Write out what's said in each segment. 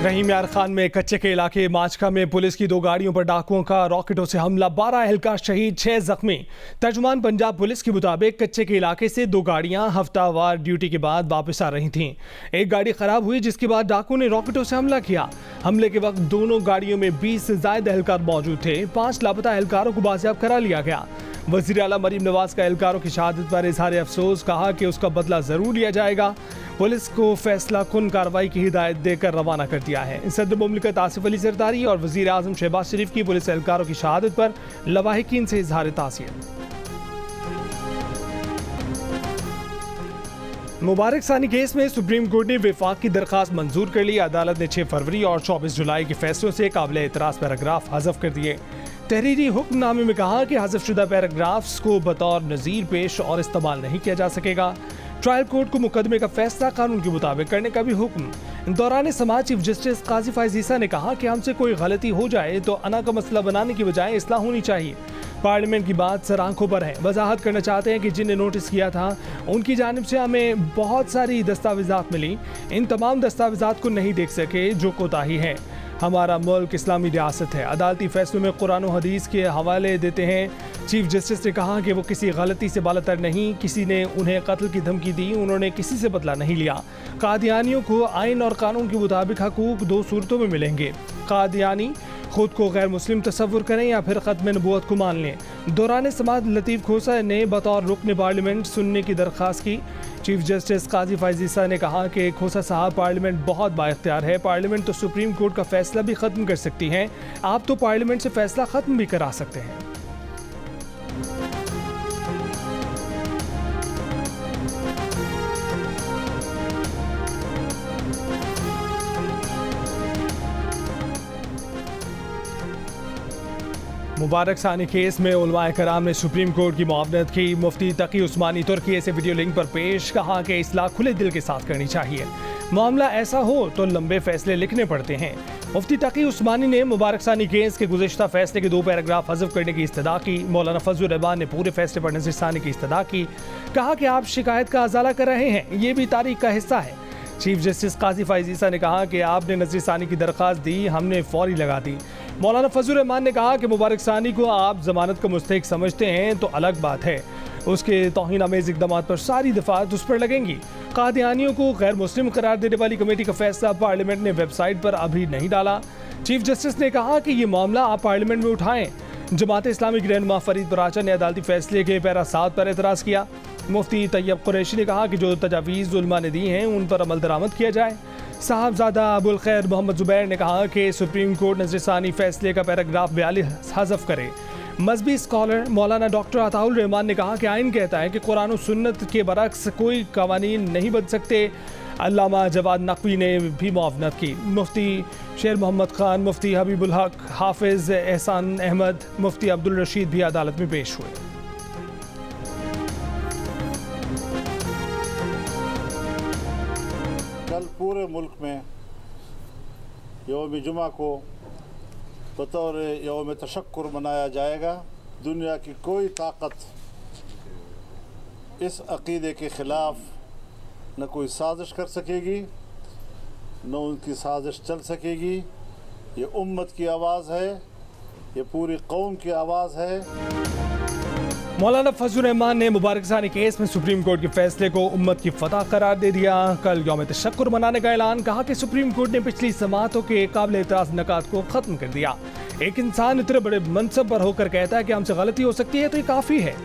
रहीम यार खान में कच्चे के इलाके माचका में पुलिस की 2 गाड़ियों पर डाकुओं का रॉकेटों से हमला, 12 एहलकार शहीद, 6 जख्मी। तर्जुमान पंजाब पुलिस के मुताबिक कच्चे के इलाके से 2 गाड़ियां हफ्तावार ड्यूटी के बाद वापस आ रही थीं। एक गाड़ी खराब हुई जिसके बाद डाकुओं ने रॉकेटों से हमला किया। हमले के वक्त दोनों गाड़ियों में 20 से ज्यादा एहलकार मौजूद थे। 5 लापता एहलकारों को बाजियाब करा लिया गया। वज़ीर आला मरीम नवाज का एहलकारों की शहादत पर इजहार अफसोस, कहा कि उसका बदला जरूर लिया जाएगा। पुलिस को फैसला कुन कार्रवाई की हिदायत देकर रवाना कर दिया है। सदर मुमलिकत आसिफ अली जरदारी और वज़ीर आज़म शहबाज शरीफ की पुलिस एहलकारों की शहादत पर लवाहिकीन से इजहार ताज़ियत। मुबारक सानी केस में सुप्रीम कोर्ट ने विफाक की दरखास्त मंजूर कर ली। अदालत ने 6 फरवरी और 24 जुलाई के फैसलों से काबिल एतराज़ पैराग्राफ हज़फ कर दिए। तहरीरी हुक्मनामे में कहा कि हज़फ शुदा पैराग्राफ्स को बतौर नज़ीर पेश और इस्तेमाल नहीं किया जा सकेगा। ट्रायल कोर्ट को मुकदमे का फैसला कानून के मुताबिक करने का भी हुक्म। दौरान समाज चीफ जस्टिस काजी फायज़ ईसा ने कहा कि हमसे कोई गलती हो जाए तो अना का मसला बनाने की बजाय इस्लाह होनी चाहिए। पार्लियामेंट की बात सर आंखों पर है। वजाहत करना चाहते हैं कि जिन्हें नोटिस किया था उनकी जानिब से हमें बहुत सारी दस्तावेज़ात मिली। इन तमाम दस्तावेज़ात को नहीं देख सके जो कोताही है। हमारा मुल्क इस्लामी रियासत है। अदालती फैसलों में कुरान और हदीस के हवाले देते हैं। चीफ जस्टिस ने कहा कि वो किसी गलती से बालातर नहीं, किसी ने उन्हें कत्ल की धमकी दी, उन्होंने किसी से बदला नहीं लिया। कादियानियों को आइन और कानून के मुताबिक हकूक 2 सूरतों में मिलेंगे। कादियानी खुद को गैर मुस्लिम तस्वुर करें या फिर ख़त्म नबूवत को मान लें। दौरान समाअत लतीफ़ खोसा ने बतौर रुकन पार्लियामेंट सुनने की दरख्वास्त की। चीफ जस्टिस काजी फायज़ ईसा ने कहा कि खोसा साहब, पार्लियामेंट बहुत बाइख्तियार है। पार्लियामेंट तो सुप्रीम कोर्ट का फैसला भी ख़त्म कर सकती है। आप तो पार्लियामेंट से फैसला ख़त्म भी करा सकते हैं। मुबारक सानी केस में उलमाए कराम ने सुप्रीम कोर्ट की मुआवनत की। मुफ्ती तकी उस्मानी तुर्की से वीडियो लिंक पर पेश, कहा कि इस्लाह खुले दिल के साथ करनी चाहिए। मामला ऐसा हो तो लंबे फैसले लिखने पड़ते हैं। मुफ्ती तकी उस्मानी ने मुबारक सानी केस के गुज़िश्ता फैसले के 2 पैराग्राफ हज़फ करने की इस्तदा की। मौलाना फजलुर रहमान ने पूरे फैसले पर नज़र सानी की इस्तदा की। कहा कि आप शिकायत का अजाला कर रहे हैं, ये भी तारीख का हिस्सा है। चीफ जस्टिस काजी फायज़ ईसा ने कहा कि आपने नज़र सानी की दरख्वास्त दी, हमने फौरी लगा दी। मौलाना फजलुर रहमान ने कहा कि मुबारक सानी को आप जमानत का मुस्तहिक समझते हैं तो अलग बात है, उसके तौहीन आमेज़ इक़दामात पर सारी दफ़ात उस पर लगेंगी। कादियानियों को गैर मुस्लिम करार देने वाली कमेटी का फैसला पार्लियामेंट ने वेबसाइट पर अभी नहीं डाला। चीफ जस्टिस ने कहा कि ये मामला आप पार्लियामेंट में उठाएं। जमात इस्लामी की रहनुमा फरीद बराचा ने अदालती फैसले के पैरा 7 पर एतराज़ किया। मुफ्ती तैयब कुरैशी ने कहा कि जो तजावीज़ उलमा ने दी हैं उन पर अमल दरामद किया जाए। साहबजादा अबुल खैर मोहम्मद जुबैर ने कहा कि सुप्रीम कोर्ट नज़र सानी फैसले का पैराग्राफ 42 हज़फ करे। मजहबी स्कॉलर मौलाना डॉक्टर अताउल रहमान ने कहा कि आइन कहता है कि कुरान और सुन्नत के बरक्स कोई कवानीन नहीं बन सकते। अल्लामा जवाद नकवी ने भी मुआवनत की। मुफ्ती शेर मोहम्मद खान, मुफ्ती हबीबुल हक, हाफिज़ एहसान अहमद, मुफ्ती अब्दुल रशीद भी अदालत में पेश हुए। कल पूरे मुल्क में यौम जुमा को बतौर यौम तशक्कुर मनाया जाएगा। दुनिया की कोई ताकत इस अक़ीदे के ख़िलाफ़ न कोई साजिश कर सकेगी, न उनकी साजिश चल सकेगी। ये उम्मत की आवाज़ है, ये पूरी कौम की आवाज़ है। मौलाना फजलुर रहमान ने मुबारक सानी केस में सुप्रीम कोर्ट के फैसले को उम्मत की फतह करार दे दिया। कल यौम तशक्कुर मनाने का ऐलान, कहा कि सुप्रीम कोर्ट ने पिछली समातों के काबिल एतराज़ नकात को ख़त्म कर दिया। एक इंसान इतने बड़े मनसब पर होकर कहता है कि हमसे गलती हो सकती है तो ये काफ़ी है।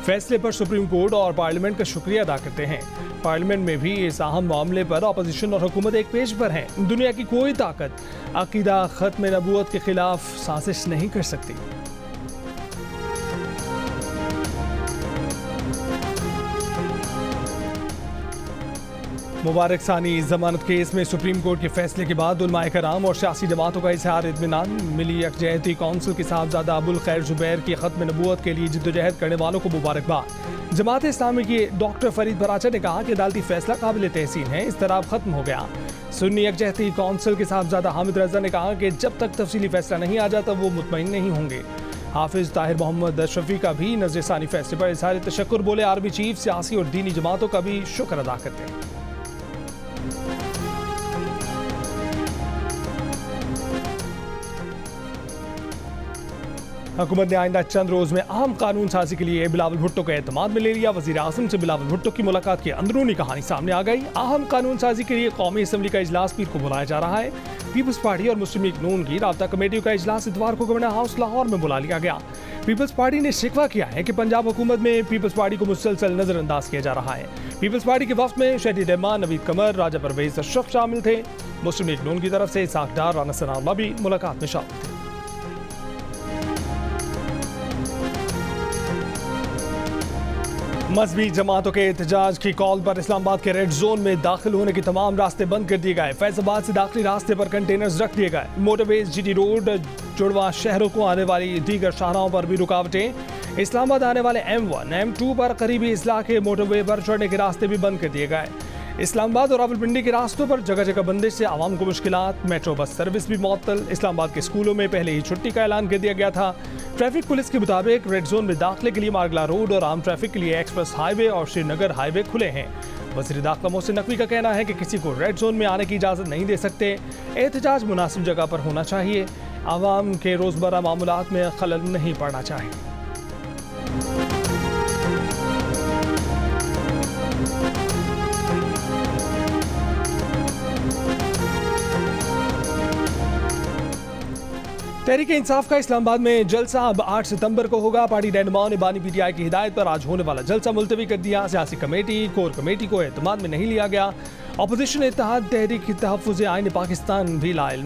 फैसले पर सुप्रीम कोर्ट और पार्लियामेंट का शुक्रिया अदा करते हैं। पार्लियामेंट में भी इस अहम मामले पर अपोजिशन और हुकूमत एक पेज पर है। दुनिया की कोई ताकत अकीदा ख़त्म नबूवत के खिलाफ साजिश नहीं कर सकती। मुबारक सानी जमानत केस में सुप्रीम कोर्ट के फैसले के बाद उलमाए कराम और सियासी जमातों का इज़हार इत्मीनान। मिली यकजहती कौंसिल के साहबजादा अबुल खैर जुबैर की ख़त्म नबूवत के लिए जिद्दोजहद करने वालों को मुबारकबाद। जमात इस्लामी के डॉक्टर फरीद बराचा ने कहा कि अदालती फैसला काबिल तहसीन है, इज़्तिराब ख़त्म हो गया। सुन्नी यकजहती कौंसिल के साहबजादा हामिद रज़ा ने कहा कि जब तक तफसीली फैसला नहीं आ जाता वो मुतमईन नहीं होंगे। हाफिज़ ताहिर मोहम्मद शफी का भी नज़र सानी फैसले पर इज़हार तशक्कुर, बोले आर्मी चीफ सियासी और दीनी जमातों का भी शुक्र अदा करते हैं। हुकूमत ने आइंदा चंद रोज में अहम कानून साजी के लिए बिलावल भुट्टो को एतमाद में ले लिया। वजीर आजम से बिलावल भुट्टो की मुलाकात की अंदरूनी कहानी सामने आ गई। अहम कानून साजी के लिए कौमी असम्बली का इजलास पीर को बुलाया जा रहा है। पीपल्स पार्टी और मुस्लिम लीग नून की राब्ता कमेटी का इजलास इतवार को गवर्नर हाउस लाहौर में बुला लिया गया। पीपल्स पार्टी ने शिकवा किया है कि पंजाब हुकूमत में पीपल्स पार्टी को मुसलसल नजरअंदाज किया जा रहा है। पीपल्स पार्टी के वफ्द में शहरी रहमान, नवीद कमर, राजा परवेज अशरफ शामिल थे। मुस्लिम लीग नून की तरफ से इसाक डार, राना सनाउल्लाह भी मुलाकात में शामिल थे। मजहबी जमातों के एहतजाज की कॉल पर इस्लामाबाद के रेड जोन में दाखिल होने के तमाम रास्ते बंद कर दिए गए। फैसलाबाद से दाखिली रास्ते पर कंटेनर्स रख दिए गए। मोटरवेज, जीटी रोड, जुड़वा शहरों को आने वाली दीगर शाहराहों पर भी रुकावटें। इस्लामाबाद आने वाले M1, M2 पर करीबी इस्लाह के मोटरवे पर चढ़ने के रास्ते भी बंद कर दिए गए। इस्लामाबाद और रावलपिंडी के रास्तों पर जगह जगह बंदिश से आवाम को मुश्किलात। मेट्रो बस सर्विस भी मुअत्तल। इस्लामाबाद के स्कूलों में पहले ही छुट्टी का ऐलान कर दिया गया था। ट्रैफिक पुलिस के मुताबिक रेड जोन में दाखिले के लिए मारगला रोड और आम ट्रैफिक के लिए एक्सप्रेस हाईवे और श्रीनगर हाईवे खुले हैं। वज़ीर दाखिला मोहसिन नकवी का कहना है कि किसी को रेड जोन में आने की इजाज़त नहीं दे सकते। एहतजाज मुनासिब जगह पर होना चाहिए। आवाम के रोज़मर्रा मामूलात में खलल नहीं पड़ना चाहिए। तहरीक इंसाफ का इस्लामाबाद में जलसा अब 8 सितंबर को होगा। पार्टी रहनुमाओं ने बानी पीटीआई की हिदायत पर आज होने वाला जलसा मुलतवी कर दिया। सियासी कमेटी, कोर कमेटी को एतमाद में नहीं लिया गया। अपोजिशन इत्तेहाद तहरीक तहफ़्फ़ुज़ आईन पाकिस्तान भी लाए।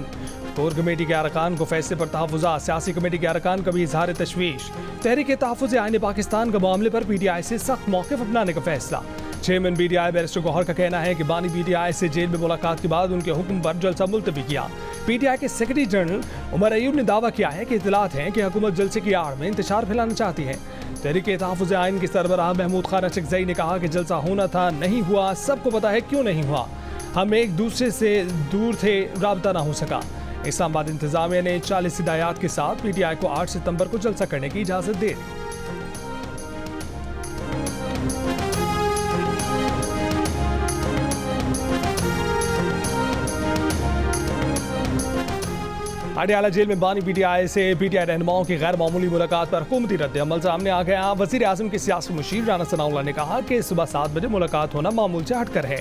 कोर कमेटी के अरकान को फैसले पर तहफ़्फ़ुज़ात, सियासी कमेटी के अरकान का भी इजहार तशवीश। तहरीक तहफ़्फ़ुज़ आईन पाकिस्तान का मामले पर पीटीआई से सख्त मौक़िफ़ अपनाने का फैसला। चेयरमैन पीटीआई बैरिस्टर गौहर का कहना है कि बानी पीटीआई से जेल में मुलाकात के बाद उनके हुक्म पर जलसा मुलतवी किया। पीटीआई के सेक्रेटरी जनरल उमर अयूब ने दावा किया है कि इतलात हैं कि हुकूमत जलसे की आड़ में इंतशार फैलाना चाहती है। तहरीक तहफ़्फ़ुज़ आईन के सरबराह महमूद खान अशरकज़ई ने कहा कि जलसा होना था, नहीं हुआ, सबको पता है क्यों नहीं हुआ। हम एक दूसरे से दूर थे, राब्ता ना हो सका। इस्लामाबाद इंतजामिया ने 40 हिदायत के साथ पीटीआई को 8 सितंबर को जलसा करने की इजाज़त दे दी। अडियाला जेल में बानी पीटीआई से पीटीआई रहनुमाओं की गैर मामूली मुलाकात पर हुकूमती रद्द-ए-अमल सामने आ गया। वज़ीर आज़म के सियासी मुशीर राना सनाउल्लाह ने कहा कि सुबह 7 बजे मुलाकात होना मामूल से हटकर है।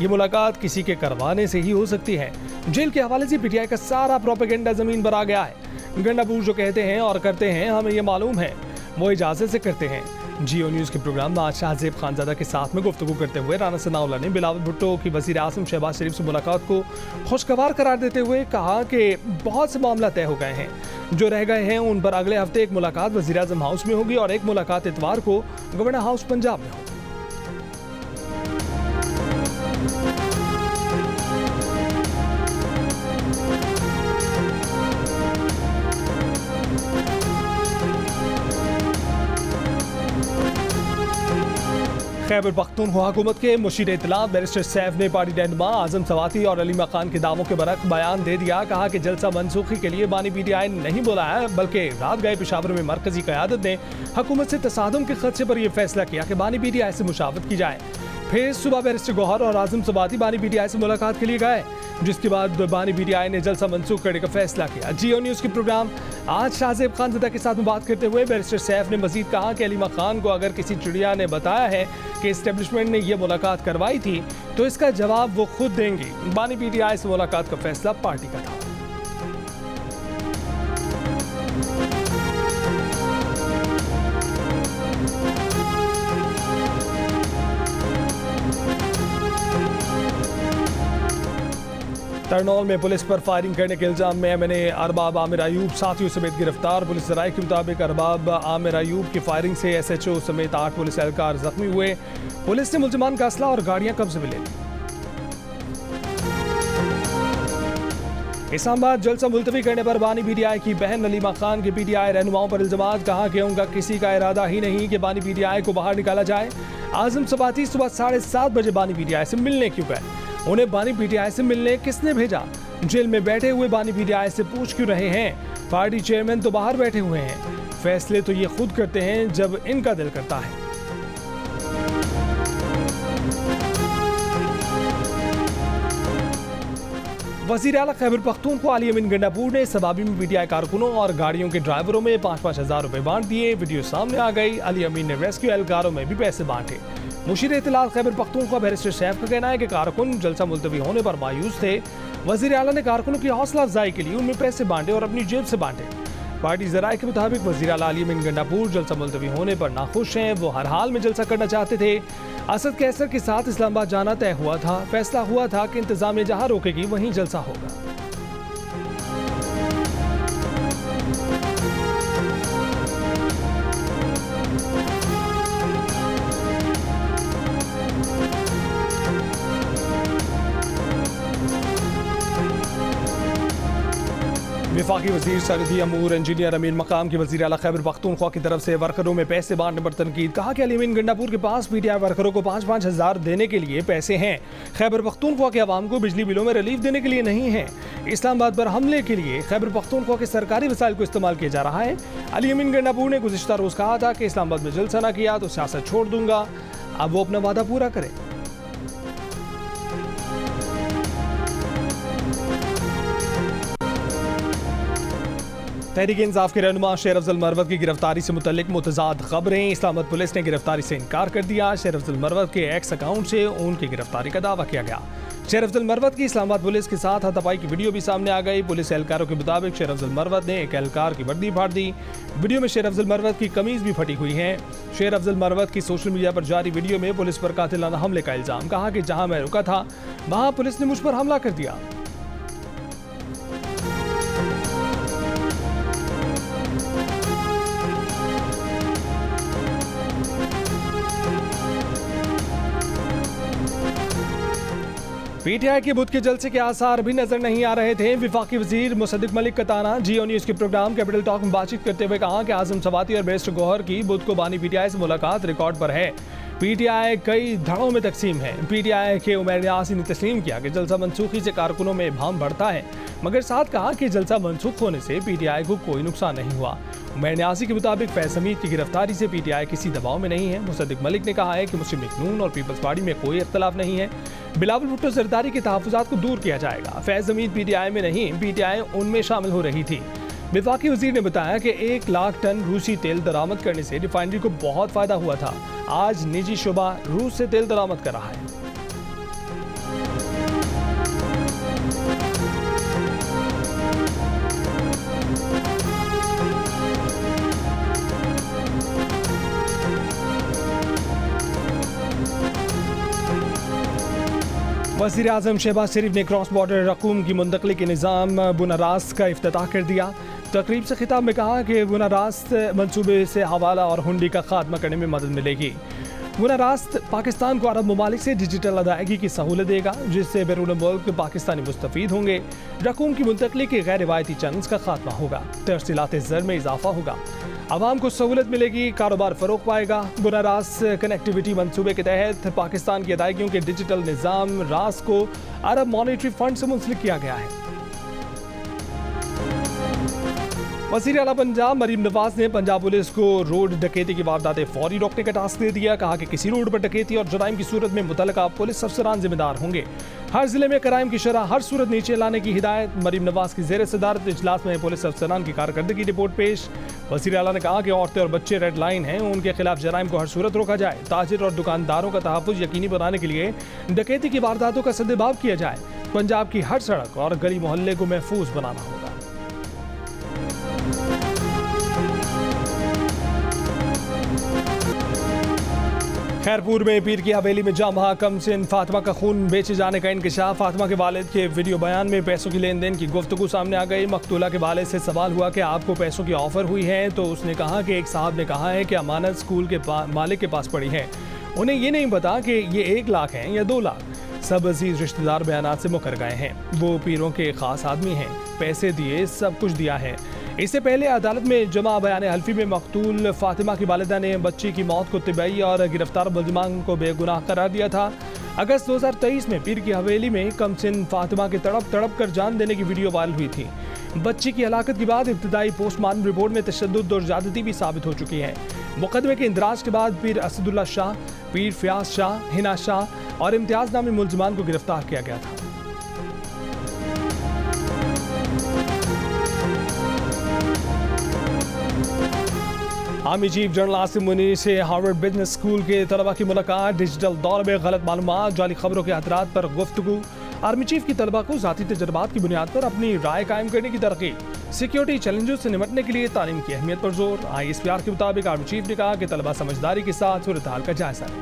ये मुलाकात किसी के करवाने से ही हो सकती है। जेल के हवाले से पीटीआई का सारा प्रोपेगेंडा जमीन पर आ गया है। गंडापुर जो कहते हैं और करते हैं, हमें ये मालूम है, वो इजाज़त से करते हैं। जियो न्यूज़ के प्रोग्राम में आज शाहजेब खानजादा के साथ में गुफ्तगू करते हुए राना सनाउल्लाह ने बिलावल भुट्टो की वज़ीर आज़म शहबाज शरीफ से मुलाकात को खुशगवार करार देते हुए कहा कि बहुत से मामला तय हो गए हैं। जो रह गए हैं उन पर अगले हफ्ते एक मुलाकात वज़ीर आज़म हाउस में होगी और एक मुलाकात इतवार को गवर्नर हाउस पंजाब में होगी। खैबर पख्तूनख्वा हुकूमत के मुशीर इत्तलात बैरिस्टर सैफ ने पार्टी रहनुमा आजम सवाती और अलीमा खान के दावों के बरख बयान दे दिया। कहा कि जलसा मनसूखी के लिए बानी पीटीआई ने नहीं बुलाया, बल्कि रात गए पेशावर में मरकजी क़यादत ने हुकूमत से तसादुम के खदशे पर यह फैसला किया कि बानी पीटीआई से मुशावरत की जाए। फिर सुबह बैरिस्टर गौहर और आजम सवाती बानी पीटीआई से मुलाकात के लिए गए, जिसके बाद बानी पीटीआई ने जलसा मनसूख करने का फैसला किया। जियो न्यूज़ के प्रोग्राम आज शाहजेब खानजादा के साथ में बात करते हुए बैरिस्टर सैफ ने मजीद कहा कि अलीमा खान को अगर किसी चिड़िया ने बताया है कि इस्टेब्लिशमेंट ने यह मुलाकात करवाई थी तो इसका जवाब वो खुद देंगी। बानी पीटीआई से मुलाकात का फैसला पार्टी का था। तरनौल में पुलिस पर फायरिंग करने के इल्जाम में एमएनए अरबाब आमिर अयूब साथियों समेत गिरफ्तार। पुलिस ज़राए के मुताबिक अरबाब आमिर अयूब की फायरिंग से एसएचओ समेत 8 पुलिस एहलकार जख्मी हुए। पुलिस ने मुल्जिमान का असला और गाड़ियां कब्जे में ले ली। इस्लामाबाद जलसा मुलतवी करने पर बानी पीटीआई की बहन अलीमा खान के पीटीआई रहनुमाओं पर इल्जामात। कहा कि उनका किसी का इरादा ही नहीं कि बानी पीटीआई को बाहर निकाला जाए। आजम सवाती सुबह 7:30 बजे बानी पीटीआई से मिलने क्यों गए? उन्हें बानी पीटीआई से मिलने किसने भेजा? जेल में बैठे हुए बानी पीटीआई से पूछ क्यों रहे हैं? पार्टी चेयरमैन तो बाहर बैठे हुए हैं। फैसले तो ये खुद करते हैं जब इनका दिल करता है। वज़ीर आला खैबर पख्तूनख्वा अली अमीन गंडापुर ने सबाबी में पीटीआई कारकुनों और गाड़ियों के ड्राइवरों में 5-5 हज़ार रुपए बांट दिए। वीडियो सामने आ गई। अली अमीन ने रेस्क्यू एहलकारों में भी पैसे बांटे। मुशीर इत्तलात खैबर पख्तूनख्वा बैरिस्टर सैफ का कहना है कि कारकुन जलसा मुलतवी होने पर मायूस थे। वज़ीर आला ने कारकुनों की हौसला अफजाई के लिए उनमें पैसे बांटे और अपनी जेब से बांटे। पार्टी ज़राए के मुताबिक वज़ीर आला अली अमीन गंडापुर जलसा मुलतवी होने पर नाखुश हैं। वो हर हाल में जलसा करना चाहते थे। असद कैसर के साथ इस्लामाबाद जाना तय हुआ था। फैसला हुआ था कि इंतजामिया जहां रोकेगी वहीं जलसा होगा। वफाकी वज़ीर सरहदी अमूर इंजीनियर अमीर मकाम के वज़ीर आला खैबर पख्तूनख्वा की तरफ से वर्करों में पैसे बांटने पर तनकीद। कहा कि अली अमीन गंडापुर के पास पीटीआई वर्करों को 5-5 हज़ार देने के लिए पैसे हैं। खैबर पख्तूनख्वा के अवाम को बिजली बिलों में रिलीफ देने के लिए नहीं है। इस्लामाबाद पर हमले के लिए खैबर पख्तूनख्वा के सरकारी वसाइल को इस्तेमाल किया जा रहा है। अली अमीन गंडापुर ने गुज़िश्ता रोज़ कहा था कि इस्लामाबाद में जलसा न किया तो सियासत छोड़ दूंगा। अब वो अपना वादा पूरा करें। तहरीक इंसाफ के रहनुमा शेर अफजल मरवत की गिरफ्तारी से मुतल्लिक मुतजाद खबरें। इस्लामाबाद पुलिस ने गिरफ्तारी से इनकार कर दिया। शेर अफजल मरवत के एक्स अकाउंट से उनकी गिरफ्तारी का दावा किया गया। शेर अफजल मरवत की इस्लामाबाद पुलिस के साथ हाथापाई की वीडियो भी सामने आ गई। पुलिस एहलकारों के मुताबिक शेर अफजल मरवत ने एक एहलकार की वर्दी फाड़ दी। वीडियो में शेर अफजल मरवत की कमीज भी फटी हुई है। शेर अफजल मरवत की सोशल मीडिया पर जारी वीडियो में पुलिस पर कातिलाना हमले का इल्जाम। कहा कि जहां मैं रुका था वहां पुलिस ने मुझ पर हमला कर दिया। पीटीआई के बुध के जलसे के आसार भी नजर नहीं आ रहे थे। वफाकी वजीर मुसद्दिक मलिक का ताना। जियो न्यूज के प्रोग्राम कैपिटल टॉक में बातचीत करते हुए कहा कि आजम सवाती और बैरिस्टर गौहर की बुध को बानी पीटीआई से मुलाकात रिकॉर्ड पर है। पीटीआई कई धड़ों में तकसीम है। पीटीआई के उमर न्यासी ने तस्लीम किया कि जलसा मनसूखी से कारकुनों में भाम बढ़ता है, मगर साथ कहा कि जलसा मनसूख होने से पीटीआई को कोई नुकसान नहीं हुआ। उमर न्यासी के मुताबिक फैज हमीद की गिरफ्तारी से पीटीआई किसी दबाव में नहीं है। मुसद्दिक मलिक ने कहा है कि मुस्लिम लीग नून और पीपल्स पार्टी में कोई इख्तलाफ नहीं है। बिलावल भुट्टो जरदारी के तहफ़्फ़ुज़ात को दूर किया जाएगा। फैज हमीद पीटीआई में नहीं, पीटीआई उनमें शामिल हो रही थी। वफाकी वजीर ने बताया कि 1 लाख टन रूसी तेल दरामद करने से रिफाइनरी को बहुत फायदा हुआ था। आज निजी शुबा रूस से तेल दरामद कर रहा है। वज़ीर आज़म शहबाज शरीफ ने क्रॉस बॉर्डर रकूम की मुंतकली के निज़ाम बुनारास्त का इफ्तिताह कर दिया। तकरीब से खिताब में कहा कि बुनारास्त मंसूबे से हवाला और हुंडी का खात्मा करने में मदद मिलेगी। बुनारास्त पाकिस्तान को अरब ममालिक से डिजिटल अदायगी की सहूलत देगा, जिससे बैरून मुल्क पाकिस्तानी मुस्तफ़ीद होंगे। रकूम की मुंतकली के गैर रिवायती चैनल्स का खात्मा होगा। तरसीलात ज़र में इजाफा होगा। आवाम को सहूलत मिलेगी, कारोबार फ़रोग़ पाएगा। बुनारास्त कनेक्टिविटी मंसूबे के तहत पाकिस्तान की अदायगियों के डिजिटल निज़ाम रास को अरब मॉनेटरी फंड से मुंसलिक किया गया है। वज़ीर आला पंजाब मरीम नवाज ने पंजाब पुलिस को रोड डकैती की वारदातें फौरी रोकने का टास्क दे दिया। कहा कि किसी रोड पर डकैती और जराइम की सूरत में मुतल्लिका पुलिस अफसरान जिम्मेदार होंगे। हर जिले में क्राइम की शरह हर सूरत नीचे लाने की हिदायत। मरीम नवाज की ज़ेर सदारत इजलास में पुलिस अफसरान की कारकर्दगी रिपोर्ट पेश। वज़ीर आला ने कहा कि औरतें और बच्चे रेड लाइन हैं, उनके खिलाफ जराइम को हर सूरत रोका जाए। ताजिर और दुकानदारों का तहफ़्फ़ुज़ यकीनी बनाने के लिए डकैती की वारदातों का सद्देबाब किया जाए। पंजाब की हर सड़क और गली मोहल्ले को महफूज बनाना होगा। खैरपुर में पीर की हवेली में जामा कमसिन फातिमा का खून बेचे जाने का इंकशाफ। फातिमा के वालिद के वीडियो बयान में पैसों की लेन देन की गुफ्तगू सामने आ गई। मकतूला के वालिद से सवाल हुआ कि आपको पैसों की ऑफर हुई है, तो उसने कहा कि एक साहब ने कहा है कि अमानत स्कूल के मालिक के पास पड़ी है। उन्हें ये नहीं पता कि ये 1 लाख हैं या 2 लाख। सब अजीज रिश्तेदार बयानात से मुकर गए हैं। वो पीरों के खास आदमी हैं, पैसे दिए, सब कुछ दिया है। इससे पहले अदालत में जमा बयान हल्फी में मकतूल फातिमा की वालिदा ने बच्ची की मौत को तिबई और गिरफ्तार मुलजिमान को बेगुनाह करार दिया था। अगस्त 2023 में पीर की हवेली में कमसिन फातिमा के तड़प तड़प कर जान देने की वीडियो वायरल हुई थी। बच्ची की हलाकत के बाद इब्तदाई पोस्टमार्टम रिपोर्ट में तशद्दुद और ज्यादती भी साबित हो चुकी है। मुकदमे के इंदराज के बाद पीर असदुल्ला शाह, पीर फयाज शाह, हिना शाह और इम्तियाज नामी मुलजिमान को गिरफ्तार किया गया था। Army chief general Asim Munir से हार्वर्ड बिजनेस स्कूल के तलबा की मुलाकात, डिजिटल दौर में गलत मालूमात, जाली खबरों के खतरात पर गुफ्तगू। आर्मी चीफ की तलबा को ज़ाती तजर्बात की बुनियाद पर अपनी राय कायम करने की तरकीब। सिक्योरिटी चैलेंजों से निपटने के लिए तालीम की अहमियत पर जोर। ISPR के मुताबिक आर्मी चीफ ने कहा कि तलबा समझदारी के साथ सूरत हाल का जायजा लें।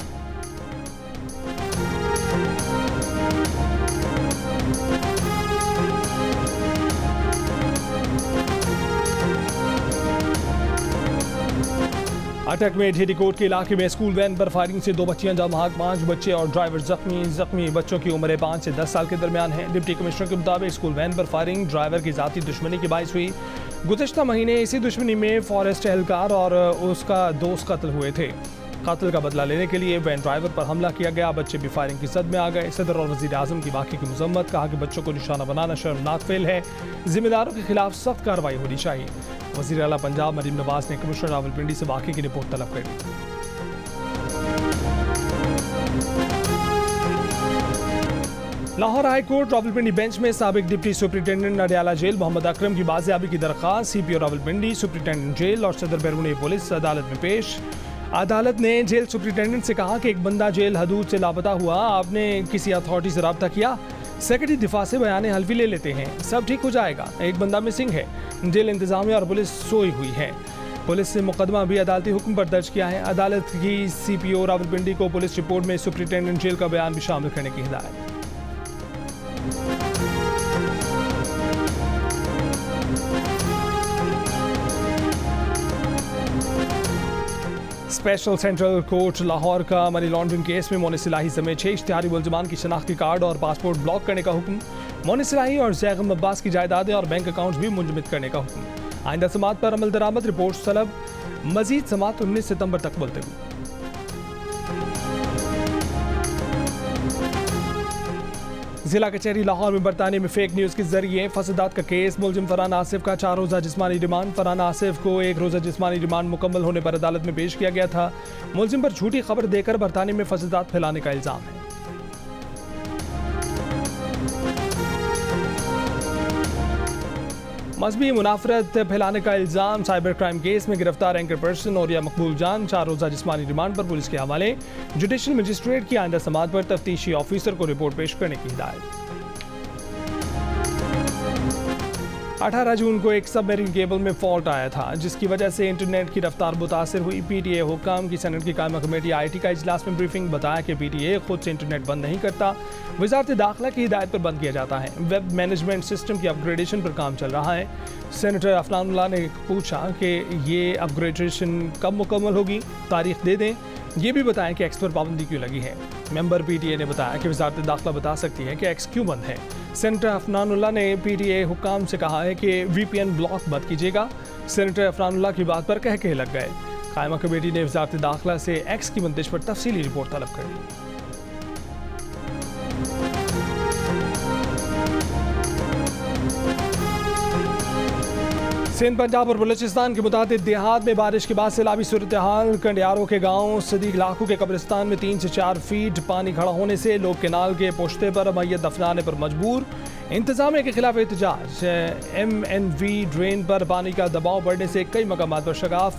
अटक में ढेरीकोट के इलाके में स्कूल वैन पर फायरिंग से 2 बच्चियां जाम बहक, 5 बच्चे और ड्राइवर जख्मी बच्चों की उम्र 5 से 10 साल के दरमियान है। डिप्टी कमिश्नर के मुताबिक स्कूल वैन पर फायरिंग ड्राइवर की जाती दुश्मनी की बाइस हुई। गुज़िश्ता महीने इसी दुश्मनी में फॉरेस्ट एहलकार और उसका दोस्त कत्ल हुए थे। कत्ल का बदला लेने के लिए वैन ड्राइवर पर हमला किया गया। बच्चे भी फायरिंग की जद में आ गए। सदर और वज़ीर आज़म की वाक़े की मज़म्मत, कहा कि बच्चों को निशाना बनाना शर्मनाक फेल है, जिम्मेदारों के खिलाफ सख्त कार्रवाई होनी चाहिए। वज़ीर आला पंजाब मरीम नवाज ने कमिश्नर रावलपिंडी से वाक़े की रिपोर्ट तलब कर दी। Lahore high court Rawalpindi bench में साबिक deputy superintendent Adiala jail Mohammad Akram की बाजियाबी की दरख्वास्त। CPO रावलपिंडी, सुपरिटेंडेंट जेल और सदर बैरून पुलिस अदालत में पेश। अदालत ने जेल सुपरिटेंडेंट से कहा कि एक बंदा जेल हदूद से लापता हुआ, आपने किसी अथॉरिटी से रब्ता किया? सेक्रेटरी दिफा से बयान हल्फी ले लेते हैं, सब ठीक हो जाएगा। एक बंदा मिसिंग है, जेल इंतजामिया और पुलिस सोई हुई है। पुलिस ने मुकदमा भी अदालती हुक्म पर दर्ज किया है। अदालत की CPO रावलपिंडी को पुलिस रिपोर्ट में सुपरिटेंडेंट जेल का बयान भी शामिल करने की हिदायत। स्पेशल सेंट्रल कोर्ट लाहौर का मनी लॉन्ड्रिंग केस में मोनी सिलाही समेत 6 इश्तिहारी मुलजमान की शनाख्ती कार्ड और पासपोर्ट ब्लॉक करने का हुक्म। मोनी सिलाही और जैगम अब्बास की जायदादें और बैंक अकाउंट्स भी मुंजमद करने का हुक्म। आइंदा समात पर अमल दरामद रिपोर्ट तलब। मजीद समात 19 सितंबर तक मुलतवी। जिला कचहरी लाहौर में बरतानिया में फेक न्यूज़ के जरिए फसादात का केस। मुलजिम फरहान आसिफ का 4 रोज़ा जिस्मानी रिमांड। फरहान आसिफ को 1 रोज़ा जिस्मानी रिमांड मुकम्मल होने पर अदालत में पेश किया गया था। मुलजिम पर झूठी खबर देकर बरतानिया में फसादात फैलाने का इल्ज़ाम है। मजहबी मुनाफरत फैलाने का इल्ज़ाम। साइबर क्राइम केस में गिरफ्तार एंकर पर्सन औरिया मकबूल जान 4 रोज़ा जिस्मानी रिमांड पर पुलिस के हवाले। जुडिशल मजिस्ट्रेट की आइंदा समात पर तफ्तीशी ऑफिसर को रिपोर्ट पेश करने की हिदायत। 18 जून को एक सबमरीन केबल में फॉल्ट आया था, जिसकी वजह से इंटरनेट की रफ्तार मुतासर हुई। PTA हुक्काम की सेनेट की कायमा कमेटी IT का इजलास में ब्रीफिंग। बताया कि PTA खुद से इंटरनेट बंद नहीं करता, वजारत दाखिला की हिदायत पर बंद किया जाता है। वेब मैनेजमेंट सिस्टम की अपग्रेडेशन पर काम चल रहा है। सेनेटर अफनानुल्लाह ने पूछा कि ये अपग्रेडेशन कब मुकम्मल होगी, तारीख दे दें। ये भी बताएं कि एक्स पर पाबंदी क्यों लगी है। मेंबर PTA ने बताया कि वजारत दाखिला बता सकती है कि एक्स क्यों बंद है। सेनेटर अफनानुल्लाह ने PTA हुक्काम से कहा है कि VPN ब्लॉक मत कीजिएगा। सेनेटर अफनानुल्लाह की बात पर कह लग गए। कायमा कमेटी ने वजारत दाखिला से एक्स की बंदिश पर तफसीली रिपोर्ट तलब कर दी। सिंध, पंजाब और बलूचिस्तान के मुताबिक देहात में बारिश के बाद सैलाबी सूरत हाल। कंडियारों के गांव सदीक लाखों के कब्रिस्तान में 3 से 4 फीट पानी खड़ा होने से लोग केनाल के पोश्ते पर मैयत दफनाने पर मजबूर। इंतजामिया के खिलाफ एहतजाज। MNV ड्रेन पर पानी का दबाव बढ़ने से कई मकामात पर शगाफ।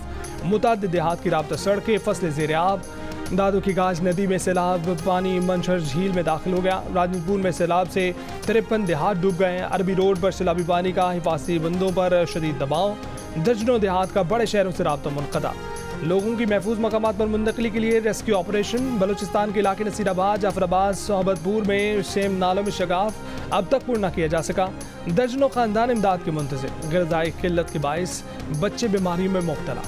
मुतादिद देहात की राब्ता सड़कें फसलें ज़ेर-ए-आब। दादू की गाज नदी में सैलाब पानी मंछर झील में दाखिल हो गया। राजनपुर में सैलाब से 53 देहात डूब गए। अरबी रोड पर सैलाबी पानी का हिफाजती बंदों पर शदीद दबाव। दर्जनों देहात का बड़े शहरों से राब्ता मुनक़ता। लोगों की महफूज मकामात पर मुंतकली के लिए रेस्क्यू ऑपरेशन। बलूचिस्तान के इलाके नसीराबाद, जाफराबाद, सोहबतपुर में सेम नालों में शगाफ अब तक पूर्ण न किया जा सका। दर्जनों खानदान इमदाद के मुंतज़िर। ग़िज़ाई किल्लत के बाइस बच्चे बीमारियों में मुब्तला।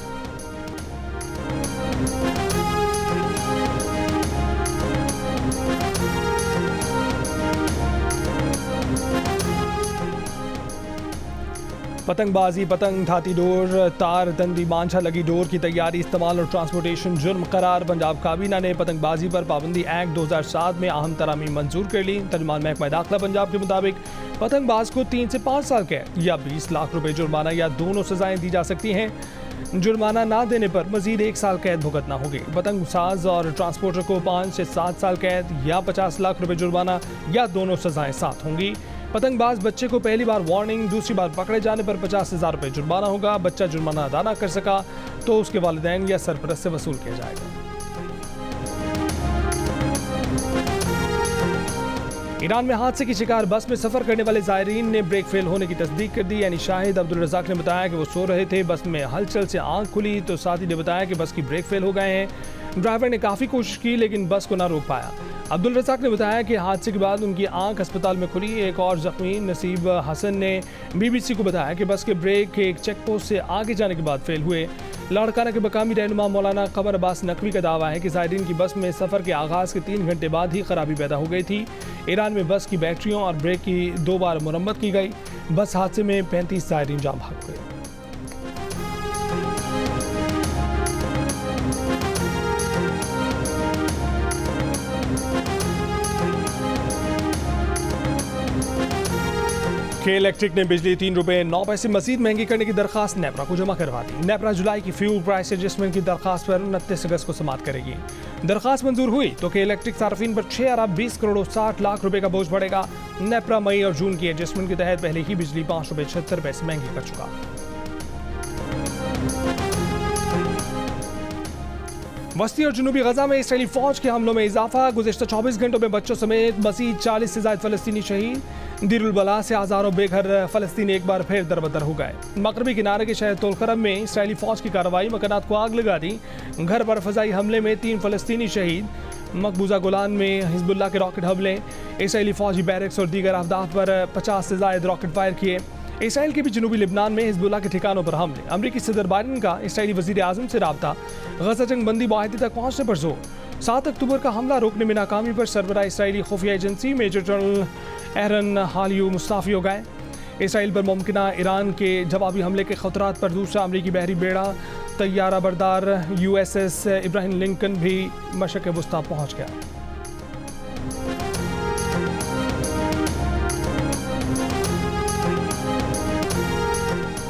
पतंगबाजी, पतंग, धाती डोर, तार, दंदी, मांझा लगी डोर की तैयारी, इस्तेमाल और ट्रांसपोर्टेशन जुर्म करार। पंजाब काबीना ने पतंगबाजी पर पाबंदी एक्ट 2007 में अहम तरामीम मंजूर कर ली। तर्जुमान महकमा दाखिला पंजाब के मुताबिक पतंगबाज को 3 से 5 साल कैद या 20 लाख रुपए जुर्माना या दोनों सजाएं दी जा सकती हैं। जुर्माना ना देने पर मजीद 1 साल कैद भुगतना होगी। पतंग साज और ट्रांसपोर्टर को 5 से 7 साल कैद या 50 लाख रुपए जुर्माना या दोनों सजाएं साथ होंगी। पतंगबाज बच्चे को पहली बार वार्निंग, दूसरी बार पकड़े जाने पर 50,000 रुपये जुर्माना होगा। बच्चा जुर्माना अदा न कर सका तो उसके वालिदैन या सरपरस्त से वसूल किया जाएगा। ईरान में हादसे की शिकार बस में सफर करने वाले ज़ायरीन ने ब्रेक फेल होने की तस्दीक कर दी। यानी शाहिद अब्दुल रज़ाक ने बताया कि वो सो रहे थे, बस में हलचल से आंख खुली तो साथी ने बताया कि बस की ब्रेक फेल हो गए हैं। ड्राइवर ने काफ़ी कोशिश की लेकिन बस को ना रोक पाया। अब्दुल रज़ाक ने बताया कि हादसे के बाद उनकी आंख अस्पताल में खुली। एक और जख्मी नसीब हसन ने BBC को बताया कि बस के ब्रेक एक चेक पोस्ट से आगे जाने के बाद फेल हुए। लाड़काना के मकामी रहनुमा मौलाना कमर अब्बास नकवी का दावा है कि ज़ायरीन की बस में सफ़र के आगाज़ के 3 घंटे बाद ही खराबी पैदा हो गई थी। ईरान में बस की बैटरियों और ब्रेक की 2 बार मुरम्मत की गई। बस हादसे में 35 ज़ायरीन जाम भाग गए। के इलेक्ट्रिक ने बिजली 3 रुपये 9 पैसे मजीद महंगी करने की दरखास्त नेपरा को जमा करवा दी। नेपरा जुलाई की फ्यूल प्राइस एडजस्टमेंट की दरखास्त पर 29 अगस्त को समाप्त करेगी। दरखास्त मंजूर हुई तो के इलेक्ट्रिक सार्फिन पर 6 अरब 20 करोड़ 60 लाख रुपए का बोझ पड़ेगा। नेपरा मई और जून की एडजस्टमेंट के तहत पहले ही बिजली 5 रुपये 76 पैसे महंगी कर चुका। वस्ती और जुनूबी गजा में इसराइली फौज के हमलों में इजाफा। गुज़िश्ता 24 घंटों में बच्चों समेत मज़ीद 40 से ज़ायद फ़लस्तीनी शहीद। दीरुल बला से हज़ारों बेघर फ़लस्तीनी एक बार फिर दरबदर हो गए। मगरबी किनारे के शहर तोलकरम में इसराइली फौज की कार्रवाई मकानात को आग लगा दी। घर पर फ़ज़ाई हमले में 3 फ़लस्तीनी शहीद। मकबूजा गोलान में हिज़्बुल्लाह के रॉकेट हमले। इसराइली फौजी बैरक्स और दीगर अहदाफ पर 50 से ज़ायद रॉकेट फायर किए। इसराइल के भी जनूबी लिबनान में हिज़्बुल्लाह के ठिकानों पर हमले। अमरीकी सदर बाइडन का इसराइली वज़ीर आज़म से राब्ता। गजा जंग बंदी मुआहदे तक पहुँचने पर जोर। 7 अक्टूबर का हमला रोकने में नाकामी पर सरबराह इसराइली खुफिया एजेंसी मेजर जनरल एहरन हालियू मुस्ताफ़ी हो गए। इसराइल पर मुमकिना ईरान के जवाबी हमले के खतरात पर दूसरा अमरीकी बहरी बेड़ा तैयारा बरदार USS इब्राहिम लिंकन भी मशक़ वुस्ता पहुँच गया।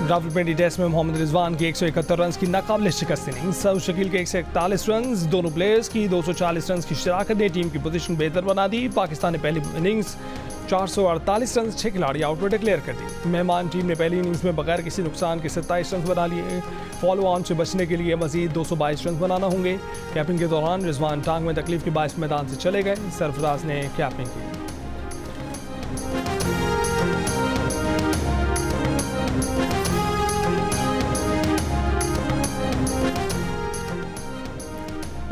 रावलपिंडी टेस्ट में मोहम्मद रिजवान की 171 रन की नाकाबिल शिकस्त इनिंग्स। सऊद शकील के 141 रन। दोनों प्लेयर्स की 240 रन की शराकत ने टीम की पोजीशन बेहतर बना दी। पाकिस्तान ने पहली इनिंग्स 448 रन 6 खिलाड़ी आउट पर डिक्लेयर कर दी। मेहमान टीम ने पहली इनिंग्स में बगैर किसी नुकसान के 27 रन बना लिए। फॉलो ऑन से बचने के लिए मजीद 222 रन बनाना होंगे। कैपिंग के दौरान रिजवान टांग में तकलीफ के बायस मैदान से चले गए। सरफराज ने कैपिंग की।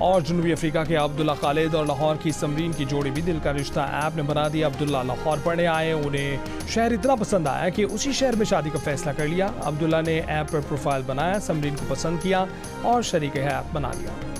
और जनूबी अफ्रीका के अब्दुल्ला खालिद और लाहौर की समरीन की जोड़ी भी दिल का रिश्ता ऐप ने बना दिया। अब्दुल्ला लाहौर पढ़ने आए, उन्हें शहर इतना पसंद आया कि उसी शहर में शादी का फैसला कर लिया। अब्दुल्ला ने ऐप पर प्रोफाइल बनाया, समरीन को पसंद किया और शरीक ऐप बना लिया।